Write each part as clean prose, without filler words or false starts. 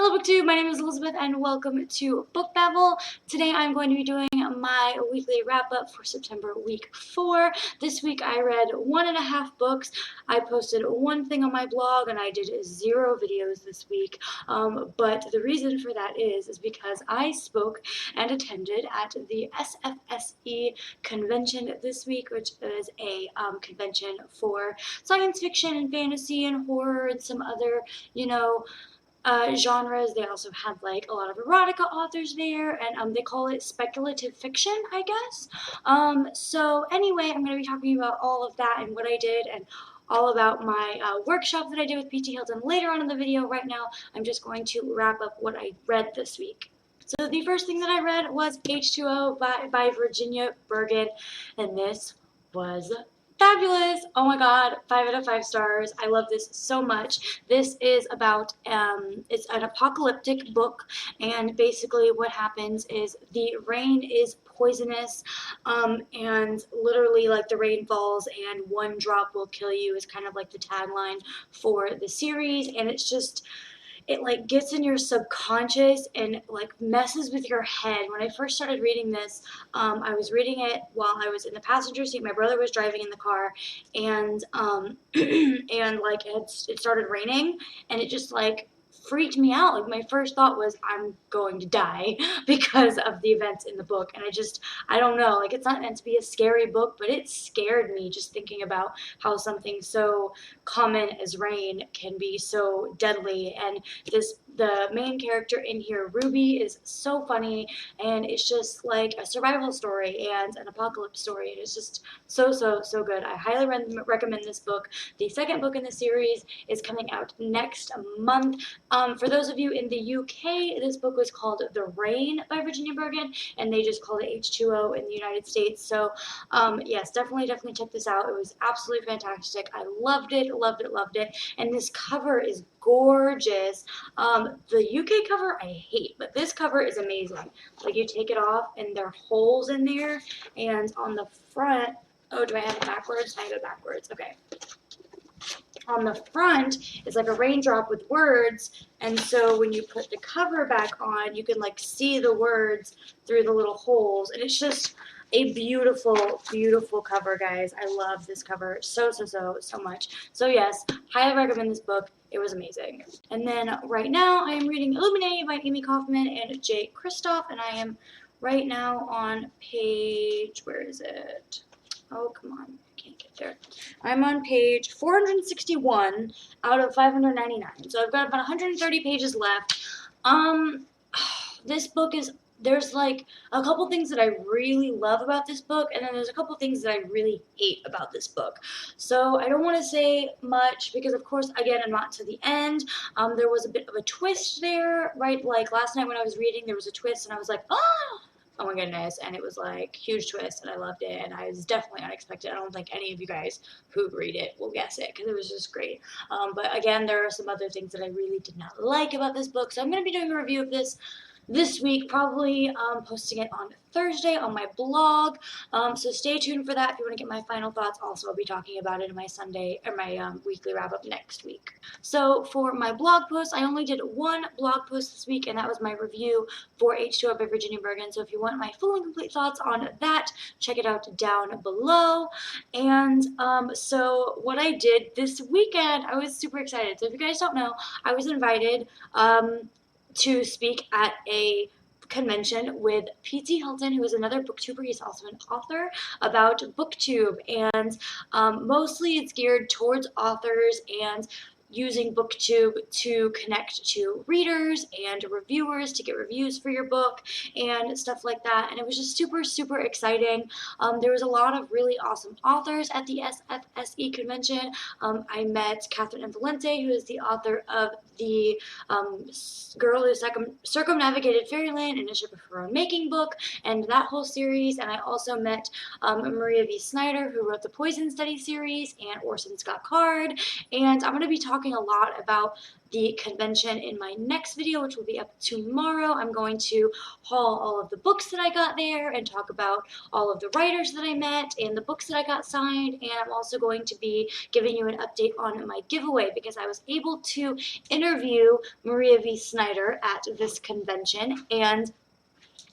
Hello BookTube, my name is Elizabeth and welcome to Book Babble. Today I'm going to be doing my weekly wrap-up for September week 4. This week I read 1.5 books. I posted one thing on my blog and I did 0 videos this week. But the reason for that is because I spoke and attended at the SFSE convention this week, which is a convention for science fiction and fantasy and horror and some other, genres. They also had like a lot of erotica authors there, and they call it speculative fiction, I guess. So anyway, I'm going to be talking about all of that and what I did and all about my workshop that I did with PT Hilton later on in the video. Right now, I'm just going to wrap up what I read this week. So the first thing that I read was H2O by Virginia Bergen, and this was fabulous. Oh my god, 5 out of 5 stars. I love this so much. This is about it's an apocalyptic book, and basically what happens is the rain is poisonous, and literally like the rain falls and one drop will kill you is kind of like the tagline for the series. And it's just, it like gets in your subconscious and like messes with your head. When I first started reading this, I was reading it while I was in the passenger seat. My brother was driving in the car, and and like it started raining, and it just like freaked me out. Like my first thought was I'm going to die because of the events in the book. And I don't know, like it's not meant to be a scary book, but it scared me just thinking about how something so common as rain can be so deadly. And the main character in here, Ruby, is so funny, and it's just like a survival story and an apocalypse story. It is just so good. I highly recommend this book. The second book in the series is coming out next month. For those of you in the UK, this book was called The Rain by Virginia Bergen, and they just called it H2O in the United States. So yes, definitely check this out. It was absolutely fantastic. I loved it. And this cover is gorgeous. The UK cover I hate, but this cover is amazing. Like you take it off and there are holes in there, and on the front, oh, do I have it backwards? I have it backwards. Okay. On the front, it's like a raindrop with words, and so when you put the cover back on, you can like see the words through the little holes, and it's just a beautiful cover, guys. I love this cover so much. So yes, highly recommend this book. It was amazing. And then right now I am reading Illuminating by Amy Kaufman and Jay Kristoff, and I am right now on page, where is it? Oh, come on. I can't get there. I'm on page 461 out of 599. So I've got about 130 pages left. This book is, there's like a couple things that I really love about this book, and then there's a couple things that I really hate about this book. So I don't want to say much because, of course, again, I'm not to the end. There was a bit of a twist there, right? Like last night when I was reading, there was a twist, and I was like, oh my goodness, and it was like huge twist, and I loved it, and I was definitely unexpected. I don't think any of you guys who read it will guess it because it was just great. But again, there are some other things that I really did not like about this book, so I'm going to be doing a review of this week, probably posting it on Thursday on my blog. So stay tuned for that if you want to get my final thoughts. Also, I'll be talking about it in my weekly wrap-up next week. So for my blog post, I only did one blog post this week, and that was my review for H2O by Virginia Bergen. So if you want my full and complete thoughts on that, check it out down below. And so what I did this weekend, I was super excited. So if you guys don't know, I was invited to speak at a convention with PT Hilton, who is another booktuber. He's also an author, about booktube, and mostly it's geared towards authors and using booktube to connect to readers and reviewers to get reviews for your book and stuff like that. And it was just super exciting. There was a lot of really awesome authors at the SFSE convention. I met Catherine Valente, who is the author of the Girl Who Circumnavigated Fairyland and a Ship of Her Own Making book, and that whole series. And I also met Maria V. Snyder, who wrote the Poison Study series, and Orson Scott Card. And I'm going to be talking talking a lot about the convention in my next video, which will be up tomorrow. I'm going to haul all of the books that I got there and talk about all of the writers that I met and the books that I got signed, and I'm also going to be giving you an update on my giveaway because I was able to interview Maria V. Snyder at this convention, and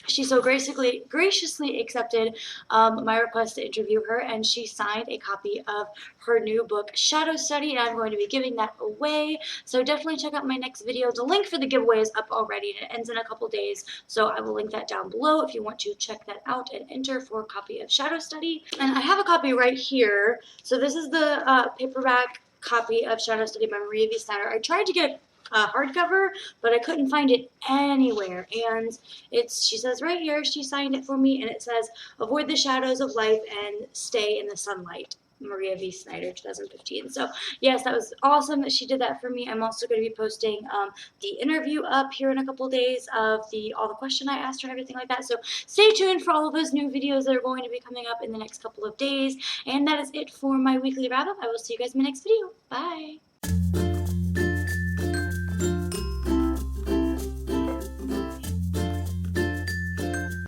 she so graciously accepted my request to interview her, and she signed a copy of her new book, Shadow Study, and I'm going to be giving that away. So definitely check out my next video. The link for the giveaway is up already, and it ends in a couple days, so I will link that down below if you want to check that out and enter for a copy of Shadow Study. And I have a copy right here. So this is the paperback copy of Shadow Study by Maria V. Snyder. I tried to get hardcover, but I couldn't find it anywhere, and she says right here, she signed it for me, and it says, "Avoid the shadows of life and stay in the sunlight." Maria V. Snyder, 2015. So yes, that was awesome that she did that for me. I'm also going to be posting the interview up here in a couple days of all the question I asked her and everything like that. So stay tuned for all of those new videos that are going to be coming up in the next couple of days. And that is it for my weekly wrap up. I will see you guys in my next video. Bye.